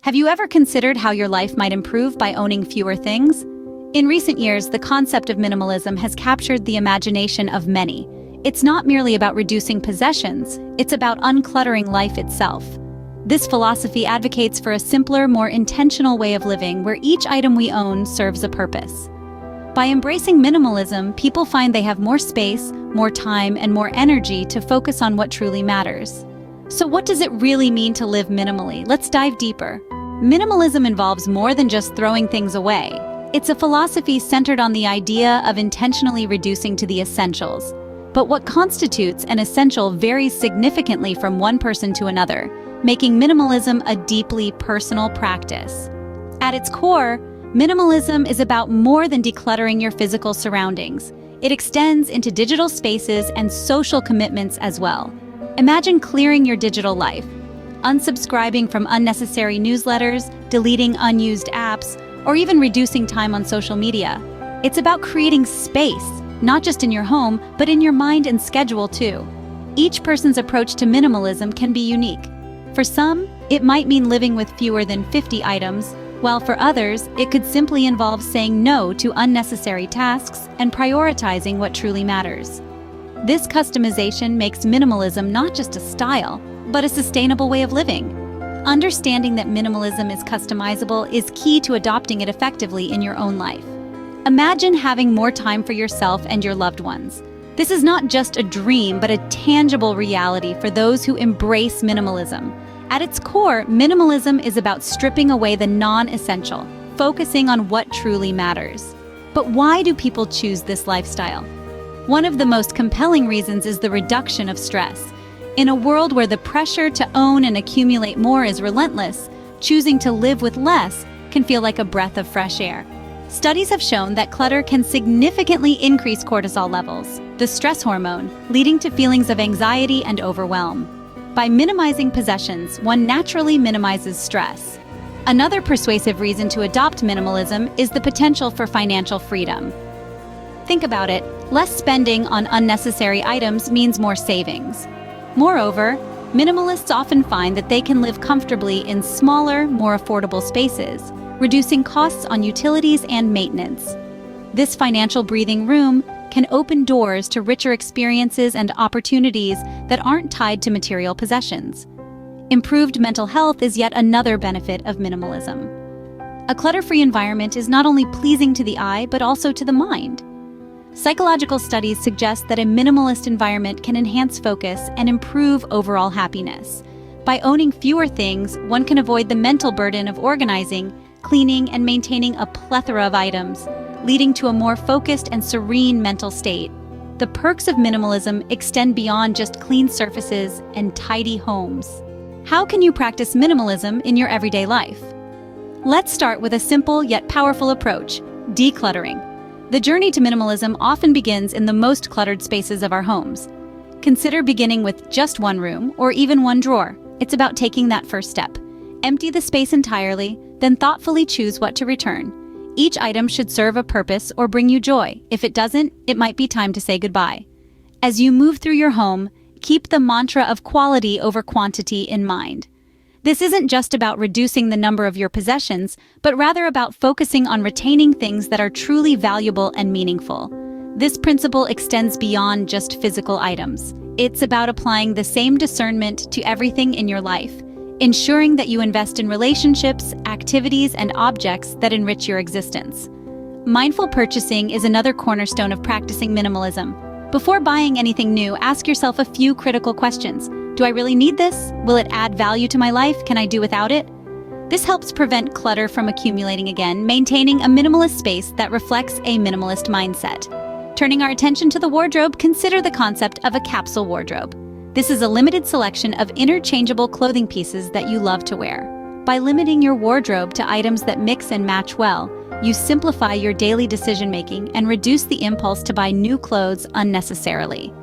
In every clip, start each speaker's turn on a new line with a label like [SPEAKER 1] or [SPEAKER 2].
[SPEAKER 1] Have you ever considered how your life might improve by owning fewer things? In recent years, the concept of minimalism has captured the imagination of many. It's not merely about reducing possessions, it's about uncluttering life itself. This philosophy advocates for a simpler, more intentional way of living where each item we own serves a purpose. By embracing minimalism, people find they have more space, more time, and more energy to focus on what truly matters. So what does it really mean to live minimally? Let's dive deeper. Minimalism involves more than just throwing things away. It's a philosophy centered on the idea of intentionally reducing to the essentials. But what constitutes an essential varies significantly from one person to another, making minimalism a deeply personal practice. At its core, minimalism is about more than decluttering your physical surroundings. It extends into digital spaces and social commitments as well. Imagine clearing your digital life, unsubscribing from unnecessary newsletters, deleting unused apps, or even reducing time on social media. It's about creating space, not just in your home, but in your mind and schedule too. Each person's approach to minimalism can be unique. For some, it might mean living with fewer than 50 items, while for others, it could simply involve saying no to unnecessary tasks and prioritizing what truly matters. This customization makes minimalism not just a style, but a sustainable way of living. Understanding that minimalism is customizable is key to adopting it effectively in your own life. Imagine having more time for yourself and your loved ones. This is not just a dream, but a tangible reality for those who embrace minimalism. At its core, minimalism is about stripping away the non-essential, focusing on what truly matters. But why do people choose this lifestyle? One of the most compelling reasons is the reduction of stress. In a world where the pressure to own and accumulate more is relentless, choosing to live with less can feel like a breath of fresh air. Studies have shown that clutter can significantly increase cortisol levels, the stress hormone, leading to feelings of anxiety and overwhelm. By minimizing possessions, one naturally minimizes stress. Another persuasive reason to adopt minimalism is the potential for financial freedom. Think about it, less spending on unnecessary items means more savings. Moreover, minimalists often find that they can live comfortably in smaller, more affordable spaces, reducing costs on utilities and maintenance. This financial breathing room can open doors to richer experiences and opportunities that aren't tied to material possessions. Improved mental health is yet another benefit of minimalism. A clutter-free environment is not only pleasing to the eye, but also to the mind. Psychological studies suggest that a minimalist environment can enhance focus and improve overall happiness. By owning fewer things, one can avoid the mental burden of organizing, cleaning, and maintaining a plethora of items, leading to a more focused and serene mental state. The perks of minimalism extend beyond just clean surfaces and tidy homes. How can you practice minimalism in your everyday life? Let's start with a simple yet powerful approach: decluttering. The journey to minimalism often begins in the most cluttered spaces of our homes. Consider beginning with just one room or even one drawer. It's about taking that first step. Empty the space entirely, then thoughtfully choose what to return. Each item should serve a purpose or bring you joy. If it doesn't, it might be time to say goodbye. As you move through your home, keep the mantra of quality over quantity in mind. This isn't just about reducing the number of your possessions, but rather about focusing on retaining things that are truly valuable and meaningful. This principle extends beyond just physical items. It's about applying the same discernment to everything in your life, ensuring that you invest in relationships, activities, and objects that enrich your existence. Mindful purchasing is another cornerstone of practicing minimalism. Before buying anything new, ask yourself a few critical questions. Do I really need this? Will it add value to my life? Can I do without it? This helps prevent clutter from accumulating again, maintaining a minimalist space that reflects a minimalist mindset. Turning our attention to the wardrobe, consider the concept of a capsule wardrobe. This is a limited selection of interchangeable clothing pieces that you love to wear. By limiting your wardrobe to items that mix and match well, you simplify your daily decision-making and reduce the impulse to buy new clothes unnecessarily.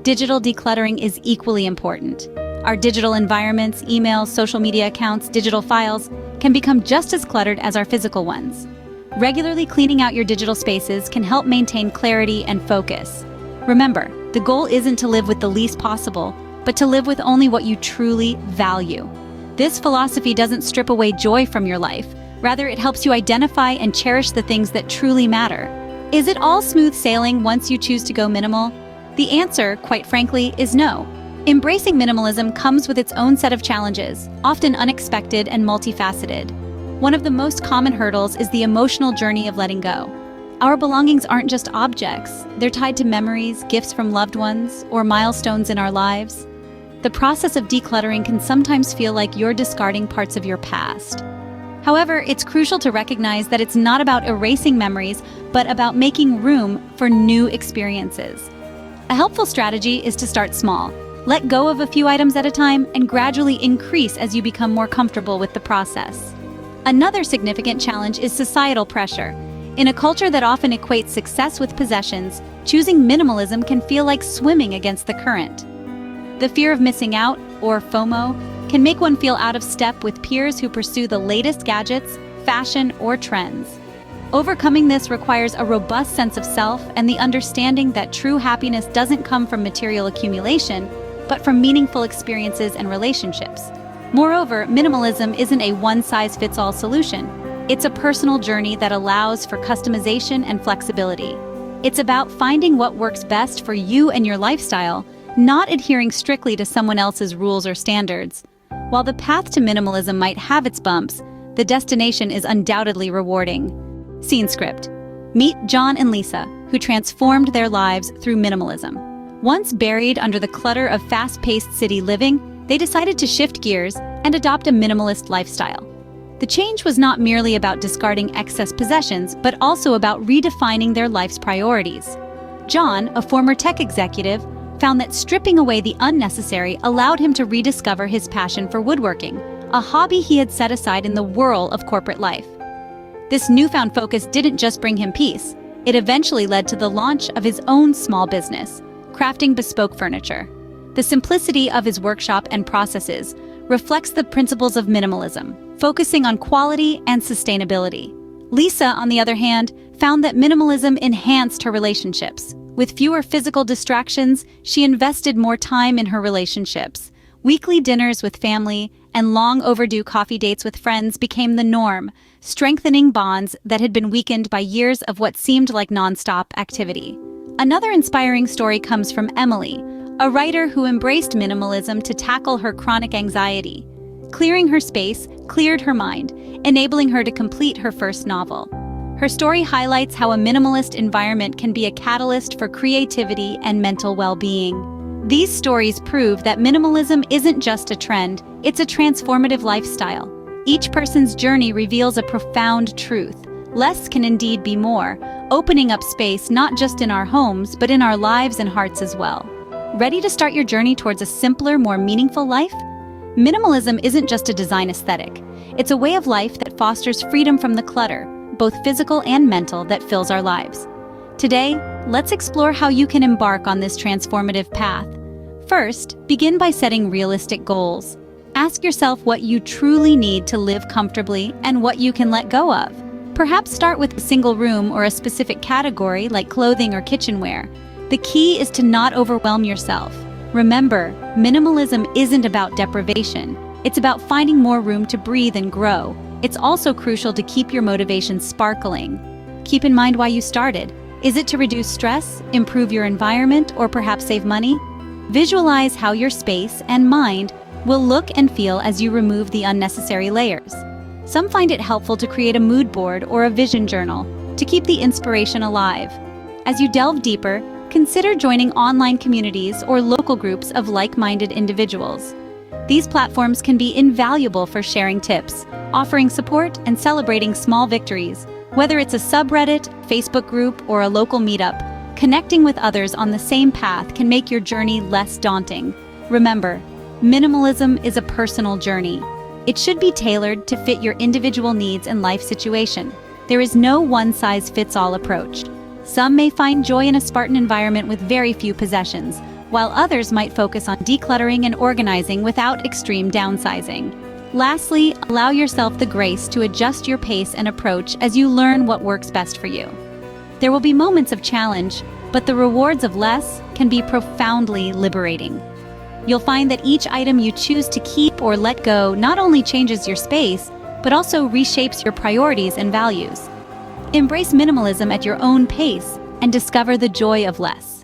[SPEAKER 1] Digital decluttering is equally important. Our digital environments, emails, social media accounts, digital files can become just as cluttered as our physical ones. Regularly cleaning out your digital spaces can help maintain clarity and focus. Remember, the goal isn't to live with the least possible, but to live with only what you truly value. This philosophy doesn't strip away joy from your life. Rather, it helps you identify and cherish the things that truly matter. Is it all smooth sailing once you choose to go minimal? The answer, quite frankly, is no. Embracing minimalism comes with its own set of challenges, often unexpected and multifaceted. One of the most common hurdles is the emotional journey of letting go. Our belongings aren't just objects, they're tied to memories, gifts from loved ones, or milestones in our lives. The process of decluttering can sometimes feel like you're discarding parts of your past. However, it's crucial to recognize that it's not about erasing memories, but about making room for new experiences. A helpful strategy is to start small. Let go of a few items at a time and gradually increase as you become more comfortable with the process. Another significant challenge is societal pressure. In a culture that often equates success with possessions, choosing minimalism can feel like swimming against the current. The fear of missing out, or FOMO, can make one feel out of step with peers who pursue the latest gadgets, fashion, or trends. Overcoming this requires a robust sense of self and the understanding that true happiness doesn't come from material accumulation, but from meaningful experiences and relationships. Moreover, minimalism isn't a one-size-fits-all solution. It's a personal journey that allows for customization and flexibility. It's about finding what works best for you and your lifestyle, not adhering strictly to someone else's rules or standards. While the path to minimalism might have its bumps, the destination is undoubtedly rewarding. Scene script. Meet John and Lisa, who transformed their lives through minimalism. Once buried under the clutter of fast-paced city living, they decided to shift gears and adopt a minimalist lifestyle. The change was not merely about discarding excess possessions, but also about redefining their life's priorities. John, a former tech executive, found that stripping away the unnecessary allowed him to rediscover his passion for woodworking, a hobby he had set aside in the whirl of corporate life. This newfound focus didn't just bring him peace, it eventually led to the launch of his own small business, crafting bespoke furniture. The simplicity of his workshop and processes reflects the principles of minimalism, focusing on quality and sustainability. Lisa, on the other hand, found that minimalism enhanced her relationships. With fewer physical distractions, she invested more time in her relationships. Weekly dinners with family and long overdue coffee dates with friends became the norm, strengthening bonds that had been weakened by years of what seemed like nonstop activity. Another inspiring story comes from Emily, a writer who embraced minimalism to tackle her chronic anxiety. Clearing her space cleared her mind, enabling her to complete her first novel. Her story highlights how a minimalist environment can be a catalyst for creativity and mental well-being. These stories prove that minimalism isn't just a trend, it's a transformative lifestyle. Each person's journey reveals a profound truth. Less can indeed be more, opening up space not just in our homes, but in our lives and hearts as well. Ready to start your journey towards a simpler, more meaningful life? Minimalism isn't just a design aesthetic. It's a way of life that fosters freedom from the clutter, both physical and mental, that fills our lives. Today, let's explore how you can embark on this transformative path. First, begin by setting realistic goals. Ask yourself what you truly need to live comfortably and what you can let go of. Perhaps start with a single room or a specific category like clothing or kitchenware. The key is to not overwhelm yourself. Remember, minimalism isn't about deprivation. It's about finding more room to breathe and grow. It's also crucial to keep your motivation sparkling. Keep in mind why you started. Is it to reduce stress, improve your environment, or perhaps save money? Visualize how your space and mind will look and feel as you remove the unnecessary layers. Some find it helpful to create a mood board or a vision journal to keep the inspiration alive. As you delve deeper, consider joining online communities or local groups of like-minded individuals. These platforms can be invaluable for sharing tips, offering support, and celebrating small victories. Whether it's a subreddit, Facebook group, or a local meetup, connecting with others on the same path can make your journey less daunting. Remember, minimalism is a personal journey. It should be tailored to fit your individual needs and life situation. There is no one-size-fits-all approach. Some may find joy in a Spartan environment with very few possessions, while others might focus on decluttering and organizing without extreme downsizing. Lastly, allow yourself the grace to adjust your pace and approach as you learn what works best for you. There will be moments of challenge, but the rewards of less can be profoundly liberating. You'll find that each item you choose to keep or let go not only changes your space, but also reshapes your priorities and values. Embrace minimalism at your own pace and discover the joy of less.